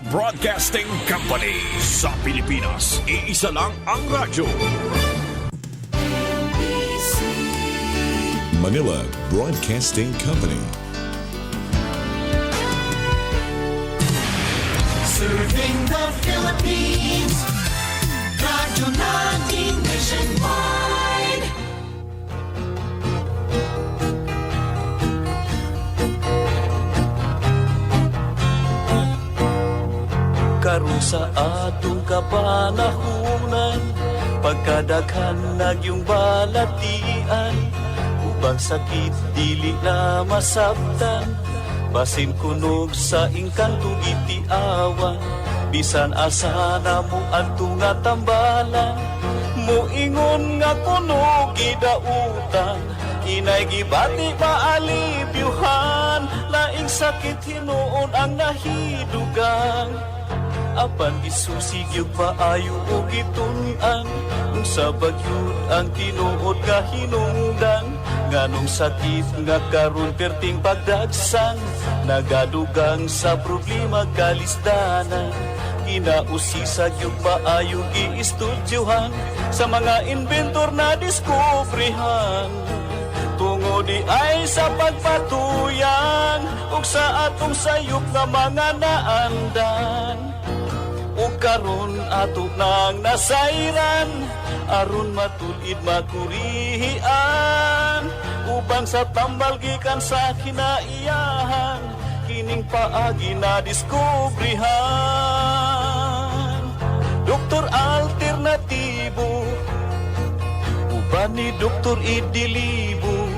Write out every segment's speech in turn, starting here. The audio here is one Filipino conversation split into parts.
Broadcasting Company. Sa Pilipinas, iisa lang ang radyo. Manila Broadcasting Company. Serving the Philippines. Radyo natin nationwide. Karon sa atong kapanahunan, pagkadaghan nagyong balatian, ubang sakit dili na masabtan, basin kunog sa ingkantong itiawan, bisan asa na mo adto nga tambalan, muingon nga kunog gidautan, inay gibati maalibyuhan, laing sakit hinuon ang nahidugang. Apan isusig yung paayo o gitun-an, kung sa bagyod ang tinuod nga hinungdan, nganong sakit nga karon perting pagdagsan, nagadugang sa problema kalisdanan, ginausisag yung paayo giistudyohan, sa mga inventor na diskubrihan, tungod di ay sa pagpatuyan, ug sa atong sayop nga mga naandan. O karon ato nang nasayran, aron matulid makurihian, ubang sa tambal gikan sa kinaiyahan, kining paagi na diskubrihan. Doktor alternatibo, uban ni Doktor Idilibo,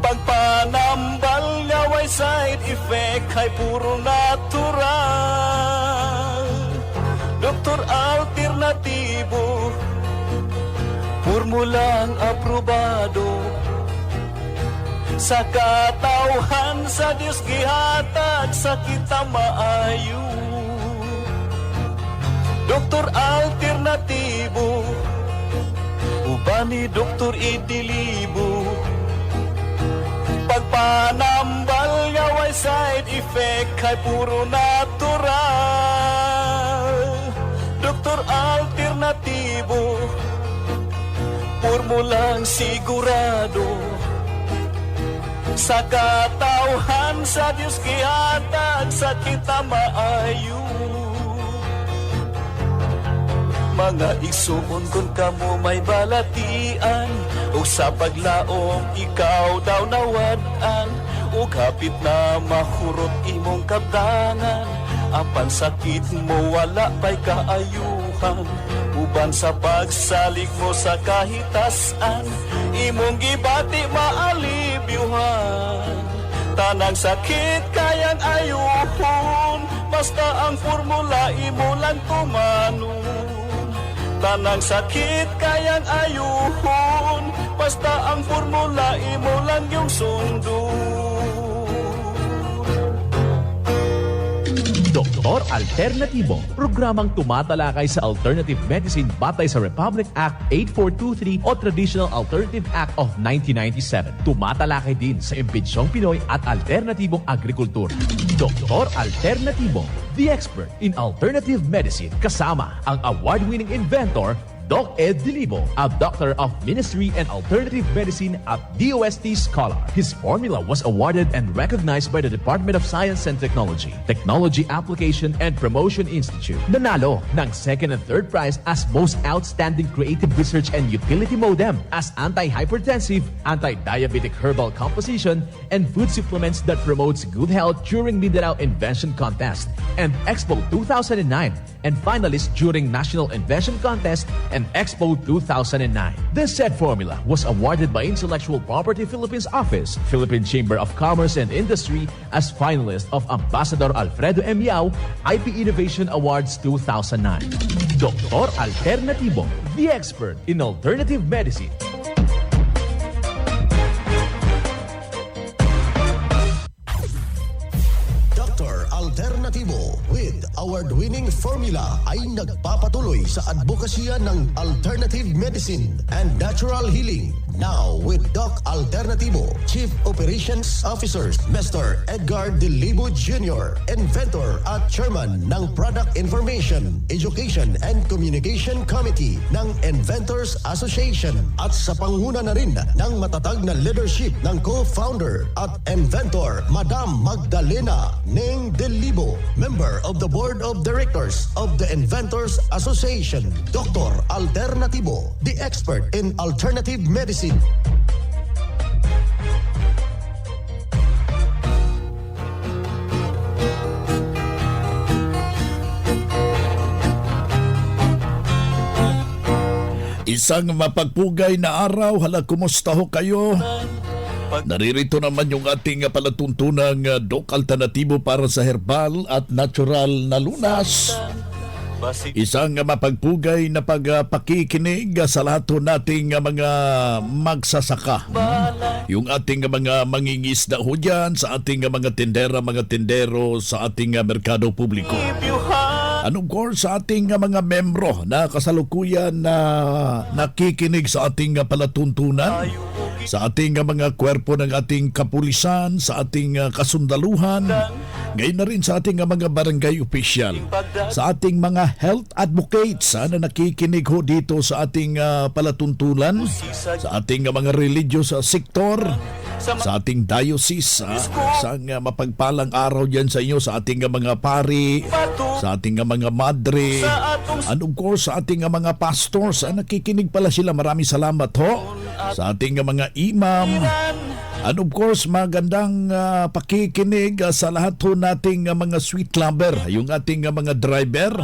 pagpanambal nga way side effect ay puro natural. Doktor alternatibo, formulang aprobado, sa katawhan sa Diyos gihatag sa kita maayo. Doktor alternatibo, uban ni Doktor Idilibo, pagpanambal nga way side effect ay puro natural. Doktor alternatibo, formulang sigurado, sa katawhan sa Diyos gihatag sa kita maayo. Mga igsuon kung kamo may balatian, o sa paglaom ikaw daw nawadan, o kapit na mahurot imong kabdangan, apan sakit mo wala pa'y kaayuhan, uban sa pagsalig mo sa kahitasan, imong gibati maalibyuhan, tanang sakit kayang ayuhon, basta ang formula imo lang tumanon. Tanang sakit kayang ayuhon, basta ang formula imo lang yung sundon. Doktor Alternatibo, programang tumatalakay sa alternative medicine batay sa Republic Act 8423 o Traditional Alternative Act of 1997. Tumatalakay din sa imbitsyong Pinoy at alternatibong agrikultura. Doktor Alternatibo, the expert in alternative medicine, kasama ang award-winning inventor Doc Ed Dilibo, a doctor of ministry and alternative medicine at DOST Scholar. His formula was awarded and recognized by the Department of Science and Technology, Technology Application and Promotion Institute. Nanalo ng second and third prize as Most Outstanding Creative Research and Utility Modem, as anti-hypertensive, anti-diabetic herbal composition, and food supplements that promotes good health during Mindanao Invention Contest and Expo 2009, and finalist during National Invention Contest and Expo 2009. This said formula was awarded by Intellectual Property Philippines Office, Philippine Chamber of Commerce and Industry as finalist of Ambassador Alfredo M. Yao IP Innovation Awards 2009. Doktor Alternatibo, the expert in alternative medicine. Dr. Alternativo, with award-winning formula ay nagpapatuloy sa advokasya ng alternative medicine and natural healing. Now with Doc Alternativo, Chief Operations Officer Mr. Edgar De Libo Jr., inventor at chairman ng Product Information, Education and Communication Committee ng Inventors Association at sa panguna na rin ng matatag na leadership ng co-founder at inventor Madam Magdalena Ning De Libo, member of the Board of Directors of the Inventors Association. Dr. Alternativo, the expert in alternative medicine. Isang mapagpugay na araw. Hala, kumusta ho kayo? Naririto naman yung ating palatuntunang Doc Alternativo para sa herbal at natural na lunas. Isang mapagpugay na pagpakikinig sa lahat nating mga magsasaka. Yung ating mga mangingisda ho dyan, sa ating mga tindera, mga tindero sa ating merkado publiko. And of course, sa ating mga membro na kasalukuyan na nakikinig sa ating palatuntunan, sa ating mga kwerpo ng ating kapulisan, sa ating kasundaluhan, ngayon na rin sa ating mga barangay official, sa ating mga health advocates na nakikinig ho dito sa ating palatuntunan, sa ating mga religious sector, sa ating diocese, sa mapagpalang araw dyan sa inyo, sa ating mga pari, sa ating mga madre, and of course sa ating mga pastors, nakikinig pala sila. Maraming salamat ho. Sa ating mga imam, and of course magandang pakikinig sa lahat ho nating mga sweet lover, yung ating mga driver,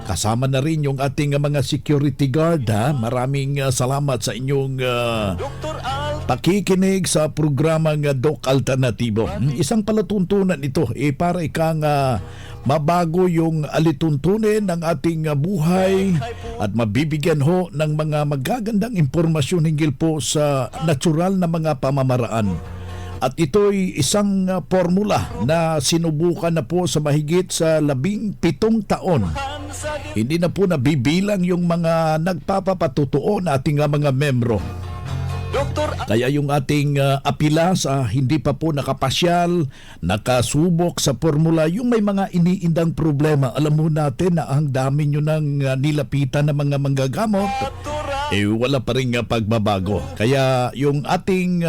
kasama na rin yung ating mga security guard. Maraming salamat sa inyong pakikinig sa programang Doc Alternativo. Isang palatuntunan ito para ikang mabago yung alituntunin ng ating buhay at mabibigyan ho ng mga magagandang impormasyon hinggil po sa natural na mga pamamaraan. At ito'y isang formula na sinubukan na po sa mahigit sa 17 taon. Hindi na po nabibilang yung mga nagpapapatutuo na ating mga membro. Kaya yung ating apila sa hindi pa po nakapasyal, nakasubok sa formula, yung may mga iniindang problema, alam mo natin na ang dami nyo nang nilapitan ng mga manggagamot, wala pa rin pagbabago. Kaya yung ating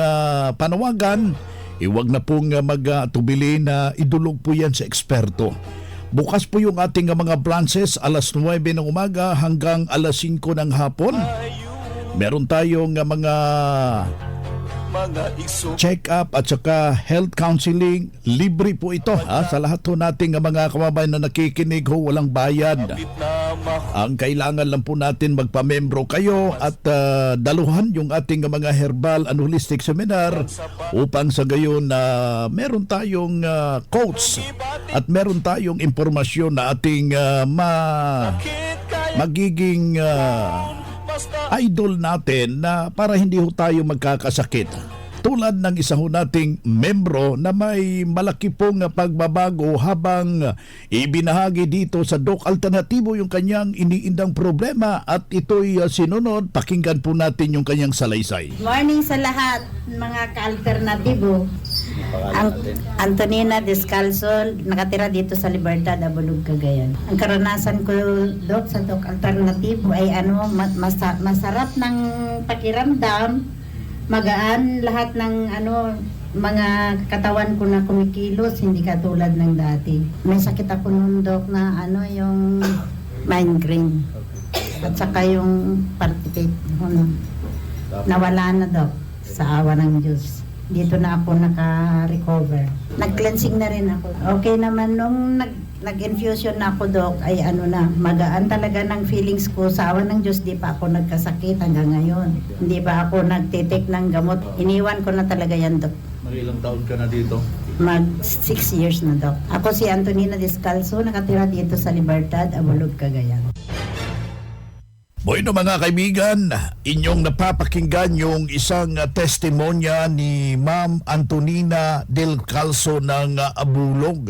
panawagan, huwag na pong magtubili na idulog po yan sa eksperto. Bukas po yung ating mga branches alas 9 ng umaga hanggang alas 5 ng hapon. Meron tayong mga check-up at saka health counseling. Libre po ito sa lahat po nating mga kababayan na nakikinig ho, walang bayad. Ang kailangan lang po natin magpamembro kayo at daluhan yung ating mga herbal and holistic seminar upang sa gayon na meron tayong quotes at meron tayong impormasyon na ating magiging idol natin na para hindi ho tayo magkakasakit. Tulad ng isa ho nating membro na may malaki pong pagbabago habang ibinahagi dito sa Doc Alternativo yung kanyang iniindang problema at ito'y sinunod. Pakinggan po natin yung kanyang salaysay. Morning sa lahat mga ka-alternatibo. Antonina Descalzo, nakatira dito sa Libertad, Abulug, Cagayan. Ang karanasan ko, Doc, sa Doc Alternativo ay masarap ng pakiramdam, magaan lahat ng mga katawan ko na kumikilos, hindi katulad ng dati. May sakit ako noon, Doc, na yung migraine at saka yung participate nawala na, Doc, sa awa ng Diyos. Dito na ako naka-recover. Nag-cleansing na rin ako. Okay naman nung nag-infusion na ako, Doc, ay magaan talaga ng feelings ko. Sa awa ng Diyos, di pa ako nagkasakit hanggang ngayon. Hindi pa ako nagtitik ng gamot. Iniwan ko na talaga yan, Doc. Ilang taon ka na dito? Mag 6 years na, Doc. Ako si Antonina Descalzo, nakatira dito sa Libertad, Abulug, Cagayan. Bueno mga kaibigan, inyong napapakinggan yung isang testimonya ni Ma'am Antonina Del Calzo ng Abulog.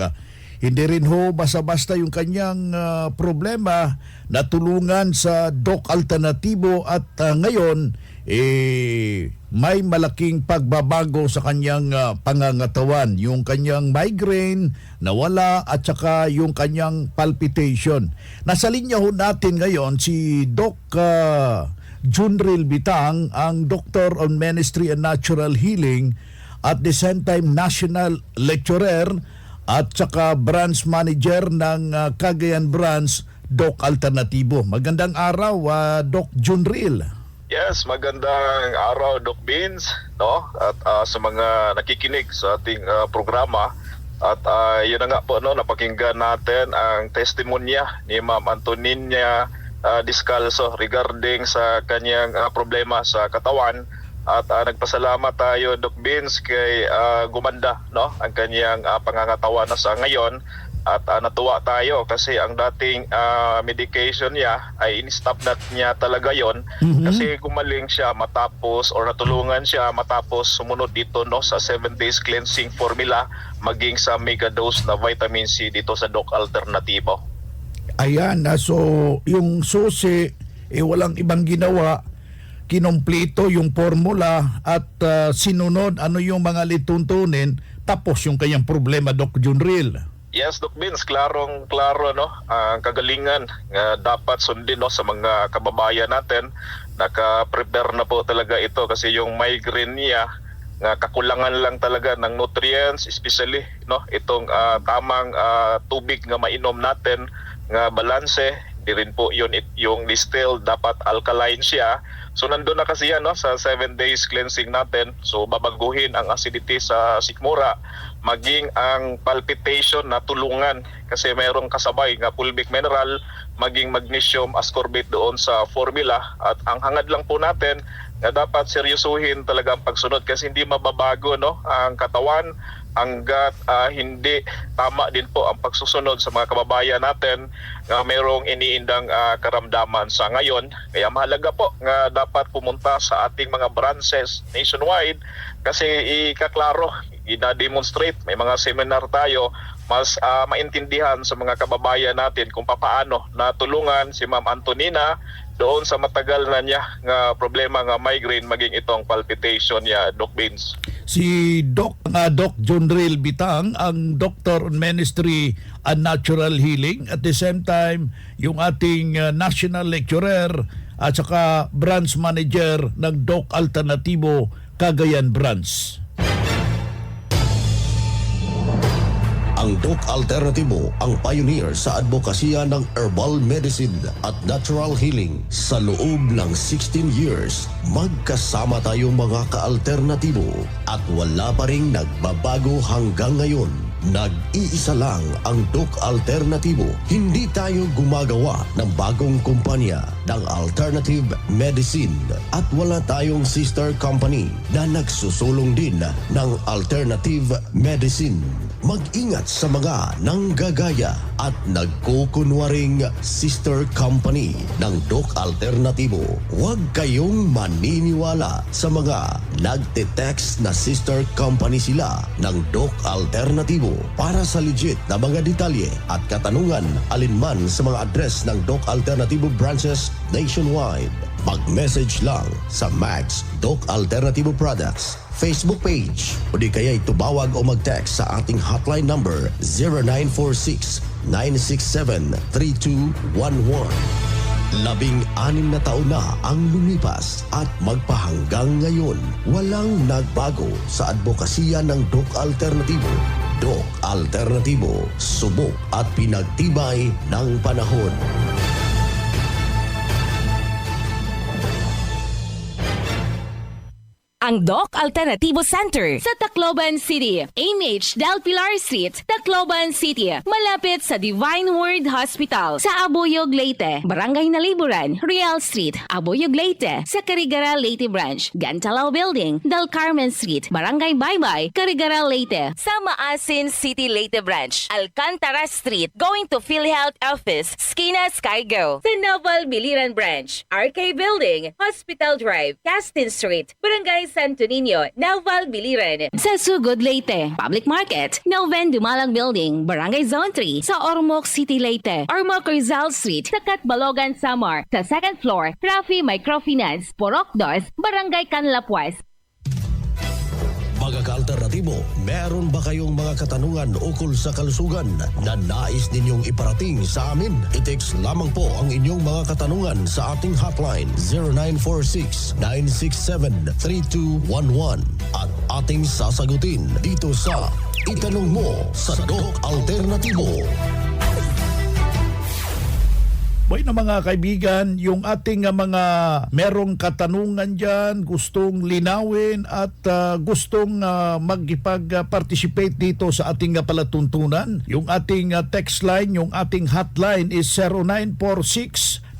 hindi rin ho basta-basta yung kanyang problema, natulungan sa Doc Alternatibo at ngayon may malaking pagbabago sa kanyang pangangatawan. Yung kanyang migraine nawala at saka yung kanyang palpitation. Nasa linya ho natin ngayon si Doc Junril Bitang, ang Doctor on Ministry and Natural Healing at the same time National Lecturer at saka Branch Manager ng Cagayan Branch Doc Alternatibo. Magandang araw, Doc Junril. Yes, magandang araw Doc Beans, no? At sa mga nakikinig sa ating programa. At yun na nga po, no, napakinggan natin ang testimonya ni Ma'am Antonina Descalzo regarding sa kanyang problema sa katawan. At nagpasalamat tayo Doc Beans kay gumanda, no, ang kanyang pangangatawan na sa ngayon. At natuwa tayo kasi ang dating medication niya ay in-stop na niya talaga yon kasi gumaling siya matapos or natulungan siya matapos sumunod dito, no, sa 7 days cleansing formula maging sa mega dose na vitamin C dito sa Doc Alternatibo. Ayan, so yung susi walang ibang ginawa, kinompleto yung formula at sinunod ano yung mga lituntunin, tapos yung kanyang problema, Doc Junril. Yes, Doc Vince, klaro, no, ang kagalingan dapat sundin, no, sa mga kababayan natin. Naka-prepare na po talaga ito kasi yung migraine niya kakulangan lang talaga ng nutrients, especially, no, itong tamang tubig nga mainom natin nga balanse. Di rin po yun yung distilled, dapat alkaline siya. So nandun na kasi yan, no, sa 7 days cleansing natin. So babaguhin ang acidity sa sikmura, maging ang palpitation na tulungan kasi mayroong kasabay nga fulvic mineral, maging magnesium ascorbate doon sa formula. At ang hangad lang po natin na dapat seryosuhin talaga ang pagsunod kasi hindi mababago, no, ang katawan hanggat hindi tama din po ang pagsusunod sa mga kababayan natin na mayroong iniindang karamdaman sa ngayon. Kaya mahalaga po nga dapat pumunta sa ating mga branches nationwide kasi ikaklaro, ina-demonstrate, may mga seminar tayo, mas maintindihan sa mga kababayan natin kung paano natulungan si Ma'am Antonina doon sa matagal na niya nga problema nga migraine maging itong palpitation niya, Doc Beans. Si Doc Junril Bitang, ang Doctor on Ministry and Natural Healing, at the same time yung ating National Lecturer at saka Branch Manager ng Doc Alternatibo Cagayan Branch. Ang Doc Alternatibo ang pioneer sa advokasya ng herbal medicine at natural healing. Sa loob ng 16 years, magkasama tayong mga ka-alternatibo at wala pa ring nagbabago hanggang ngayon. Nag-iisa lang ang Doc Alternatibo. Hindi tayo gumagawa ng bagong kumpanya ng alternative medicine at wala tayong sister company na nagsusulong din ng alternative medicine. Mag-ingat sa mga nanggagaya at nagkukunwaring sister company ng Doc Alternatibo. Huwag kayong maniniwala sa mga nagte-text na sister company sila ng Doc Alternatibo. Para sa legit na mga detalye at katanungan alinman sa mga address ng Doc Alternatibo branches nationwide, mag-message lang sa Max Doc Alternatibo Products Facebook page o di kaya itubawag o mag-text sa ating hotline number 0946-967-3211. 16 na taon na ang lumipas at magpahanggang ngayon, walang nagbago sa advokasya ng Doc Alternatibo. Doc Alternatibo, subok at pinagtibay ng panahon. Ang Doc Alternativo Center sa Tacloban City, AMH Del Pilar Street, Tacloban City, malapit sa Divine Word Hospital sa Abuyog, Leyte, Barangay Naliburan, Real Street, Abuyog, Leyte, sa Carigara, Leyte Branch, Gantalao Building, Del Carmen Street, Barangay Baybay, Carigara, Leyte, sa Maasin City, Leyte Branch, Alcantara Street, going to PhilHealth Office, Skina Skygo, sa Naval Biliran Branch, RK Building, Hospital Drive, Castin Street, Barangay Santo Niño, Naval Biliran. Sa Sugod, Leyte. Public Market, Noven Dumalang Building, Barangay Zone 3, sa Ormoc City, Leyte. Ormoc Rizal Street, sa Catbalogan, Samar. Sa second floor, Rafi Microfinance, Porok 2, Barangay Canlapuas. Mga ka-alternatibo, meron ba kayong mga katanungan ukol sa kalusugan na nais ninyong iparating sa amin? I-text lamang po ang inyong mga katanungan sa ating hotline 0946-967-3211 at ating sasagutin dito sa Itanong Mo sa Doc Alternatibo. Boy na mga kaibigan, yung ating mga merong katanungan dyan, gustong linawin at gustong magipag-participate dito sa ating palatuntunan. Yung ating text line, yung ating hotline is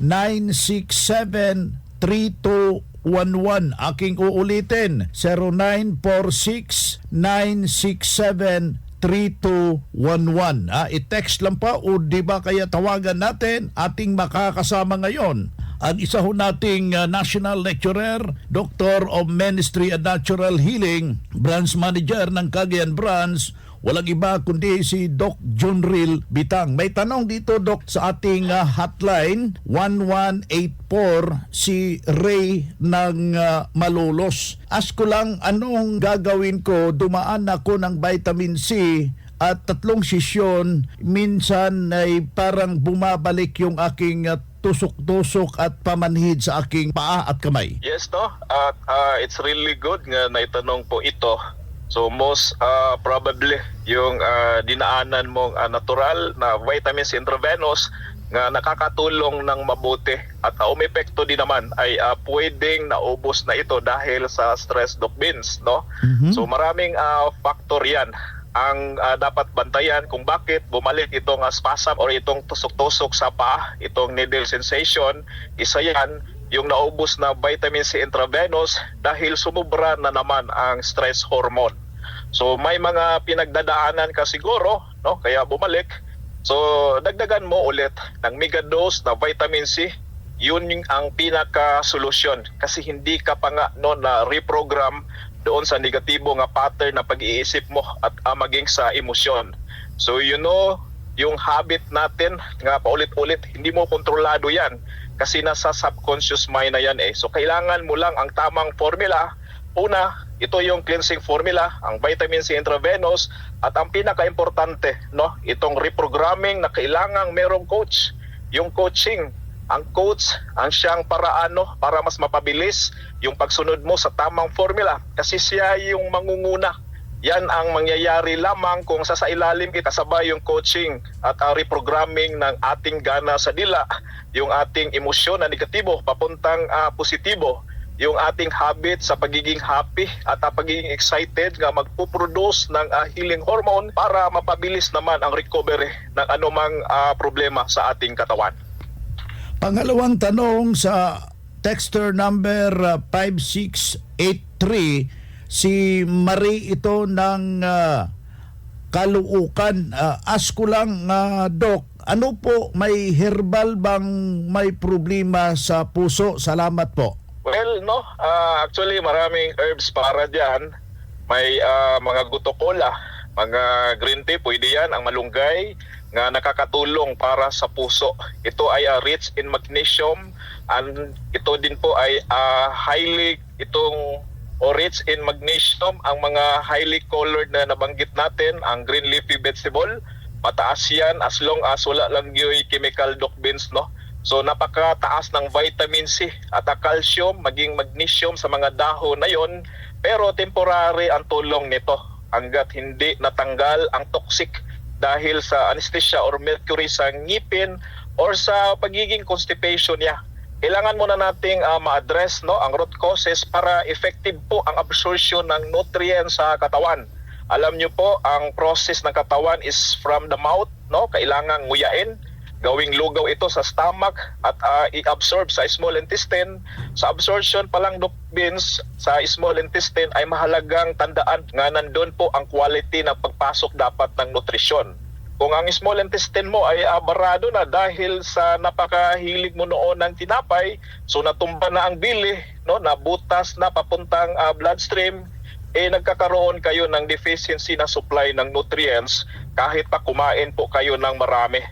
0946-967-3211. Aking uulitin, 0946-967-3211. 3211. I-text lang pa o di ba kaya tawagan natin ating makakasama ngayon. Ang isa ho nating National Lecturer, Doctor of Ministry and Natural Healing, Branch Manager ng Cagayan Branch, walang iba kundi si Doc Junril Bitang. May tanong dito, Doc, sa ating hotline 1184, si Ray ng Malolos. Ask ko lang, anong gagawin ko? Dumaan ako ng vitamin C at 3 sesyon. Minsan ay parang bumabalik yung aking tusok-tusok at pamanhid sa aking paa at kamay. Yes, no? It's really good nga naitanong po ito. So most probably yung dinaanan mong natural na vitamins intravenous nga nakakatulong ng mabuti at umepekto din naman ay pwedeng naubos na ito dahil sa stress, Doc Vince, no? So maraming factor yan ang dapat bantayan kung bakit bumalik itong spasm or itong tusok-tusok sa paa, itong needle sensation. Isa yan yung naubos na vitamin C intravenous dahil sumubra na naman ang stress hormone. So may mga pinagdadaanan ka siguro, no? Kaya bumalik. So dagdagan mo ulit ng mega dose na vitamin C. Yun ang pinaka-solusyon kasi hindi ka pa nga na reprogram doon sa negatibo nga pattern na pag-iisip mo at maging sa emosyon. So yung habit natin nga paulit-ulit, hindi mo kontrolado yan kasi nasa subconscious mind na yan eh. So kailangan mo lang ang tamang formula. Una, ito yung cleansing formula, ang vitamin C intravenous, at ang pinaka-importante, no, itong reprogramming na kailangang merong coach. Yung coaching, ang coach ang siyang paraan para mas mapabilis yung pagsunod mo sa tamang formula kasi siya yung mangunguna. Yan ang mangyayari lamang kung sa ilalim ikasabay yung coaching at reprogramming ng ating gana sa dila, yung ating emosyon na negatibo papuntang positibo, yung ating habit sa pagiging happy at pagiging excited nga magpuproduce ng healing hormone para mapabilis naman ang recovery ng anumang problema sa ating katawan. Pangalawang tanong sa texter number 5683, si Marie ito ng Kaluukan. Ask ko lang, Doc, ano po, may herbal bang may problema sa puso? Salamat po. Well, no, actually maraming herbs para dyan. May mga gutokola, mga green tea, pwede yan, ang malunggay, nga nakakatulong para sa puso. Ito ay rich in magnesium, and ito din po ay rich in magnesium. Ang mga highly colored na nabanggit natin, ang green leafy vegetable, mataas yan as long as wala lang yung chemical, Doc Vince, no? So napakataas ng vitamin C at calcium, maging magnesium sa mga dahon na yon, pero temporary ang tulong nito hanggat hindi natanggal ang toxic dahil sa anesthesia or mercury sa ngipin or sa pagiging constipation niya. Kailangan muna nating ma-address, no, ang root causes para effective po ang absorption ng nutrients sa katawan. Alam niyo po, ang process ng katawan is from the mouth, no? Kailangan nguyain, gawing lugaw ito sa stomach at i-absorb sa small intestine. Sa absorption pa lang, Doc Vince, sa small intestine ay mahalagang tandaan nga nandun po ang quality ng pagpasok dapat ng nutrisyon. Kung ang small intestine mo ay barado na dahil sa napakahilig mo noon ng tinapay, so natumba na ang bili, no, na butas na papuntang bloodstream, nagkakaroon kayo ng deficiency na supply ng nutrients kahit pa kumain po kayo ng marami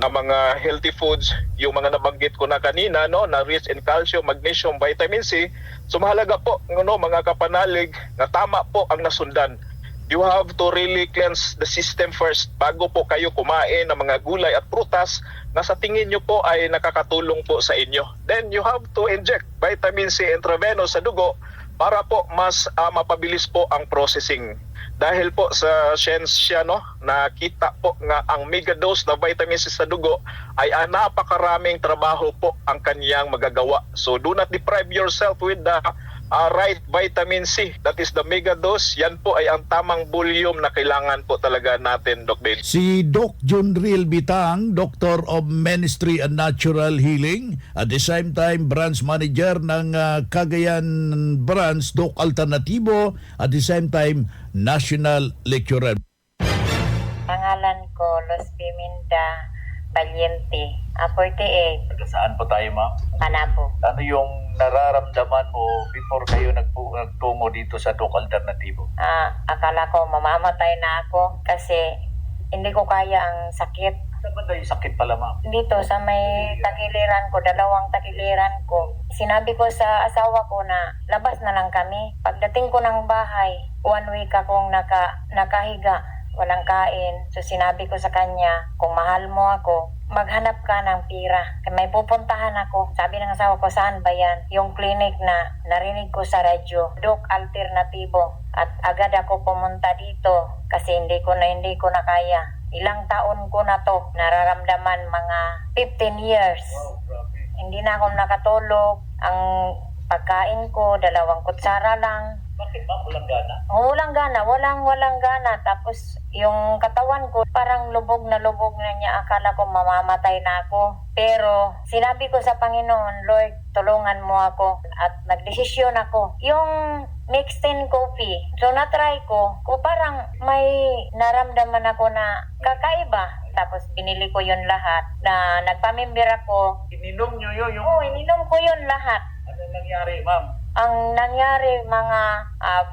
na mga healthy foods, yung mga nabanggit ko na kanina, no, na rich in calcium, magnesium, vitamin C. So mahalaga po, no, mga kapanalig, na tama po ang nasundan. You have to really cleanse the system first bago po kayo kumain ng mga gulay at prutas na sa tingin nyo po ay nakakatulong po sa inyo. Then you have to inject vitamin C intravenous sa dugo para po mas mapabilis po ang processing. Dahil po sa siyensya, no, nakita po nga ang megadose na vitamin C sa dugo ay napakaraming trabaho po ang kaniyang magagawa. So do not deprive yourself with the right vitamin C. That is the megadose. Yan po ay ang tamang volume na kailangan po talaga natin, Doc Ben. Si Doc Junril Bitang, Doctor of Ministry and Natural Healing, at the same time branch manager ng Cagayan Branch Doc Alternativo, at the same time national lecturer. Pangalan ko, Los Piminda Valiente, 48, Saan po tayo, ma'am? Panabo. Ano yung nararamdaman mo before kayo nagtungo dito sa Doc Alternativo? Akala ko mamamatay na ako kasi hindi ko kaya ang sakit. Saan ba yung sakit pala, ma'am? Dito sa may tagiliran ko, 2 tagiliran ko. Sinabi ko sa asawa ko na labas na lang kami. Pagdating ko ng bahay, 1 week akong nakahiga, walang kain. So sinabi ko sa kanya, kung mahal mo ako, maghanap ka ng pira. May pupuntahan ako. Sabi ng asawa ko, saan ba yan? Yung clinic na narinig ko sa radyo, Doc Alternativo. At agad ako pumunta dito kasi hindi ko na kaya. Ilang taon ko na to nararamdaman, mga 15 years. Wow, grabe. Hindi na ako nakatulog. Ang pagkain ko, 2 kutsara lang. Bakit, ma'am? Walang gana? Walang gana, walang gana. Tapos yung katawan ko parang lubog na niya. Akala ko mamamatay na ako. Pero sinabi ko sa Panginoon, Lord, tulungan mo ako. At nagdesisyon ako. Yung mixed-in coffee, so na-try ko, parang may naramdaman ako na kakaiba. Tapos binili ko yun lahat. Na nagpamimbir ako. Ininom nyo yun? Oo, ininom ko yun lahat. Ano nangyari, ma'am? Ang nangyari, mga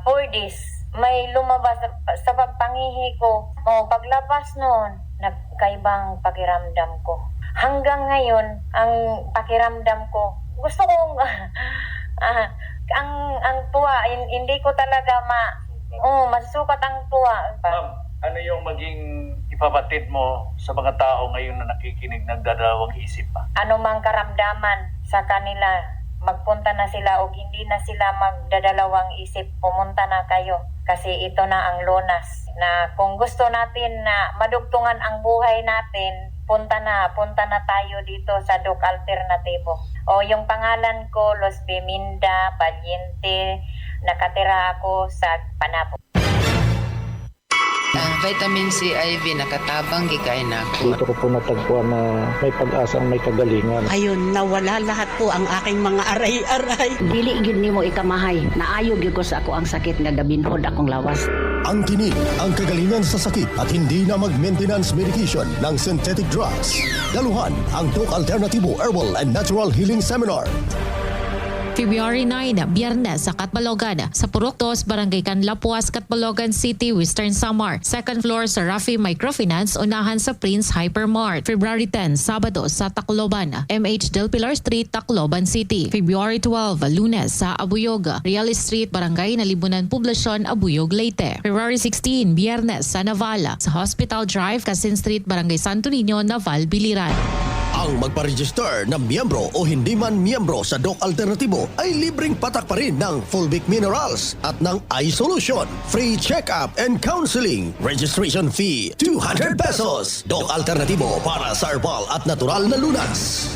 4 days, may lumabas sa pagpangihi ko. Paglabas noon, nagkaibang pakiramdam ko. Hanggang ngayon, ang pakiramdam ko, gusto kong, ang tuwa, hindi ko talaga masusukat ang tuwa. Ma'am, ano yung maging ipabatid mo sa mga tao ngayon na nakikinig, nagdadalawang isip pa? Ano mang karamdaman sa kanila, magpunta na sila o hindi na sila magdadalawang isip, pumunta na kayo. Kasi ito na ang lunas na kung gusto natin na madugtungan ang buhay natin, punta na tayo dito sa Doc Alternativo. O yung pangalan ko, Los Piminda Valiente, nakatira ako sa Panabo. Ang vitamin C IV nakatabang gikain ako. Dito ko po natagpuan na may pag-asang may kagalingan. Ayun, nawala lahat po ang aking mga aray-aray. Dili gyud nimo ikamahay. Naayo gyud ko sa ako ang sakit nga gabinhod akong lawas. Ang tinig, ang kagalingan sa sakit at hindi na mag-maintenance medication ng synthetic drugs. Daluhan ang Doc Alternativo Herbal and Natural Healing Seminar. February 9, Biyernes sa Catbalogan, sa Purok 2, Barangay Canlapuas, Catbalogan City, Western Samar. Second floor sa Rafi Microfinance, unahan sa Prince Hypermart. February 10, Sabado sa Tacloban, MH Del Pilar Street, Tacloban City. February 12, Lunes sa Abuyog, Real Street, Barangay Nalibunan Poblasyon, Abuyog, Leyte. February 16, Biyernes sa Navala, sa Hospital Drive, Casin Street, Barangay Santo Niño, Naval, Biliran. Ang magpa-register na miyembro o hindi man miyembro sa Doc Alternativo ay libreng patak pa rin ng Fulvic Minerals at ng iSolution. Free check-up and counseling. Registration fee, 200 pesos. Doc Alternativo para sa herbal at natural na lunas.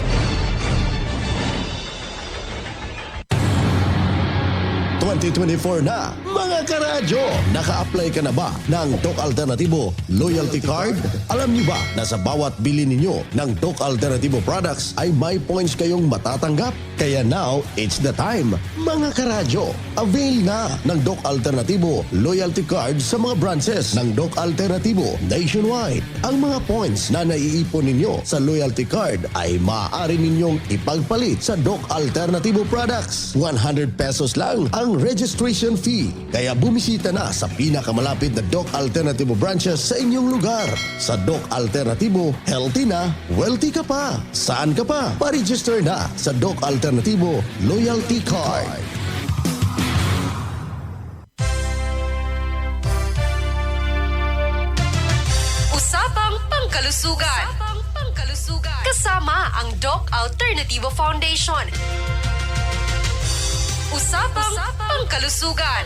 2024 na. Mga karadyo, naka-apply ka na ba ng Doc Alternativo Loyalty Card? Alam niyo ba na sa bawat bili ninyo ng Doc Alternativo products ay may points kayong matatanggap? Kaya now, it's the time. Mga karadyo, avail na ng Doc Alternativo Loyalty Card sa mga branches ng Doc Alternativo nationwide. Ang mga points na naiipon ninyo sa loyalty card ay maaari ninyong ipagpalit sa Doc Alternativo products. 100 pesos lang ang registration fee. Kaya bumisita na sa pinakamalapit na Doc Alternativo branches sa inyong lugar. Sa Doc Alternativo, healthy na, wealthy ka pa. Saan ka pa? Pa-register na sa Doc Alternativo Loyalty Card. Usapang Pangkalusugan. Kasama ang Doc Alternativo Foundation. Usapang Pangkalusugan.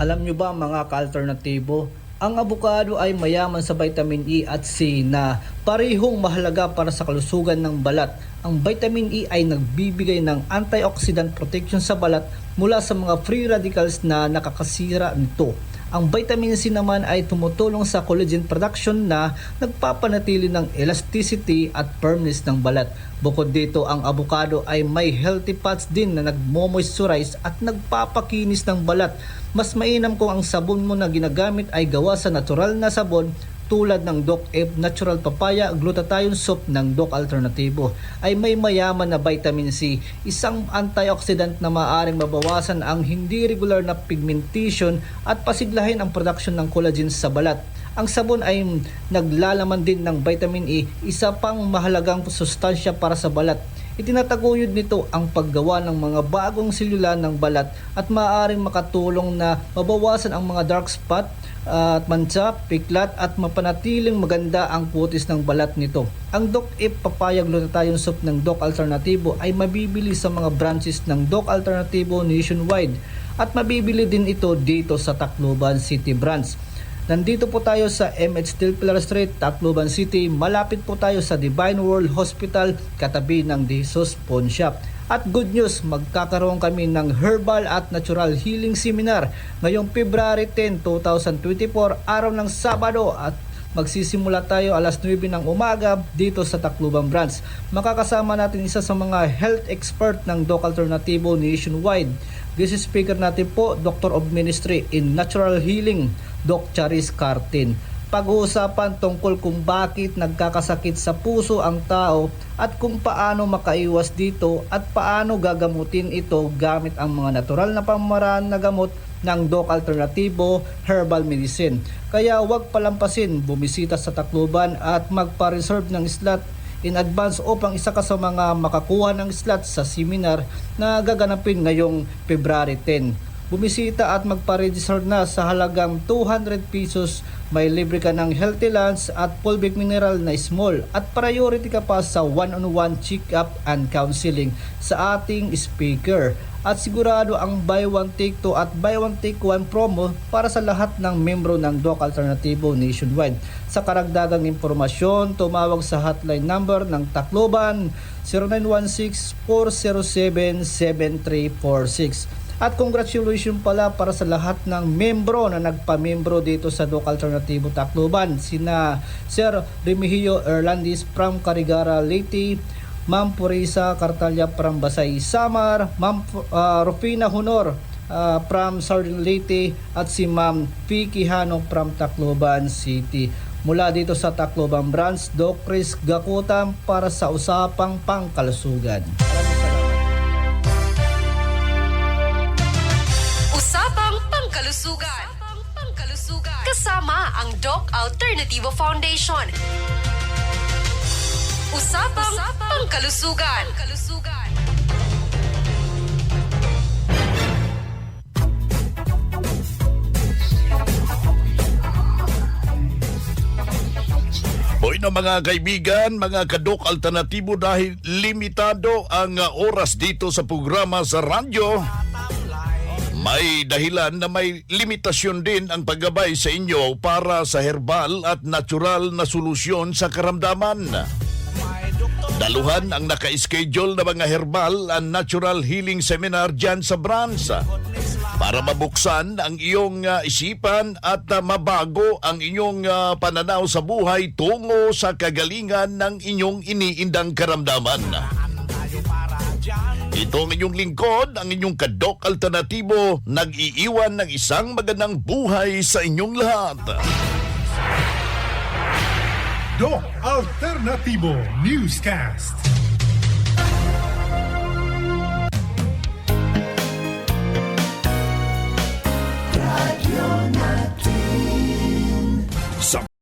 Alam nyo ba mga ka-alternatibo, ang abukado ay mayaman sa vitamin E at C na parehong mahalaga para sa kalusugan ng balat. Ang vitamin E ay nagbibigay ng antioxidant protection sa balat mula sa mga free radicals na nakakasira nito. Ang vitamin C naman ay tumutulong sa collagen production na nagpapanatili ng elasticity at firmness ng balat. Bukod dito, ang avocado ay may healthy fats din na nagmo-moisturize at nagpapakinis ng balat. Mas mainam kung ang sabon mo na ginagamit ay gawa sa natural na sabon tulad ng Doc F Natural Papaya Glutathione Soap ng Doc Alternativo ay may mayaman na vitamin C, isang antioxidant na maaaring mabawasan ang hindi regular na pigmentation at pasiglahin ang production ng collagen sa balat. Ang sabon ay naglalaman din ng vitamin E, isa pang mahalagang sustansya para sa balat. Itinataguyod nito ang paggawa ng mga bagong selula ng balat at maaaring makatulong na mabawasan ang mga dark spot at mancha, piklat at mapanatiling maganda ang kutis ng balat nito. Ang Doc F Papaya Glutathione Soap ng Doc Alternativo ay mabibili sa mga branches ng Doc Alternativo nationwide at mabibili din ito dito sa Tacloban City branch. Nandito po tayo sa MH Del Pilar Street, Tacloban City. Malapit po tayo sa Divine World Hospital, katabi ng Jesus Pawn Shop. At good news, magkakaroon kami ng Herbal at Natural Healing Seminar ngayong February 10, 2024, araw ng Sabado, at magsisimula tayo alas 9 ng umaga dito sa Tacloban branch. Makakasama natin isa sa mga health expert ng Doc Alternativo nationwide. This is speaker natin po, Doctor of Ministry in Natural Healing, Doc Charis Cartin. Pag-uusapan tungkol kung bakit nagkakasakit sa puso ang tao at kung paano makaiwas dito at paano gagamutin ito gamit ang mga natural na pamaraan na gamot ng Doc Alternativo Herbal Medicine. Kaya huwag palampasin, bumisita sa Tacloban at magpa-reserve ng slot in advance upang isa ka sa mga makakuha ng slot sa seminar na gaganapin ngayong February 10. Bumisita at magpa-register na sa halagang 200 pesos. May libre ka ng healthy lunch at fulvic mineral na small at priority ka pa sa one-on-one check-up and counseling sa ating speaker. At sigurado ang buy one take two at buy one take one promo para sa lahat ng membro ng Doc Alternativo nationwide. Sa karagdagang impormasyon, tumawag sa hotline number ng Tacloban 0916-407-7346. At congratulations pala para sa lahat ng membro na nagpamembro dito sa Doc Alternativo Tacloban. Sina Sir Remigio Erlandis from Carigara, Leyte, Ma'am Purisa Cartalya from Basay, Samar, Ma'am Rufina Honor from Southern Leyte, at si Ma'am Vicky Hano from Tacloban City. Mula dito sa Tacloban branch, Doc Chris Gakutam para sa Usapang Pangkalusugan. Usapang Pangkalusugan. Kasama ang Doc Alternativo Foundation. Usapang Pangkalusugan. Hoy na mga kaibigan, mga kadok alternatibo, dahil limitado ang oras dito sa programa sa radyo, may dahilan na may limitasyon din ang paggabay sa inyo para sa herbal at natural na solusyon sa karamdaman. Daluhan ang naka-schedule na mga herbal and natural healing seminar dyan sa branch para mabuksan ang iyong isipan at mabago ang inyong pananaw sa buhay tungo sa kagalingan ng inyong iniindang karamdaman. Ito ang inyong lingkod, ang inyong kadok alternatibo, nag-iiwan ng isang magandang buhay sa inyong lahat. Doc Alternativo Newscast.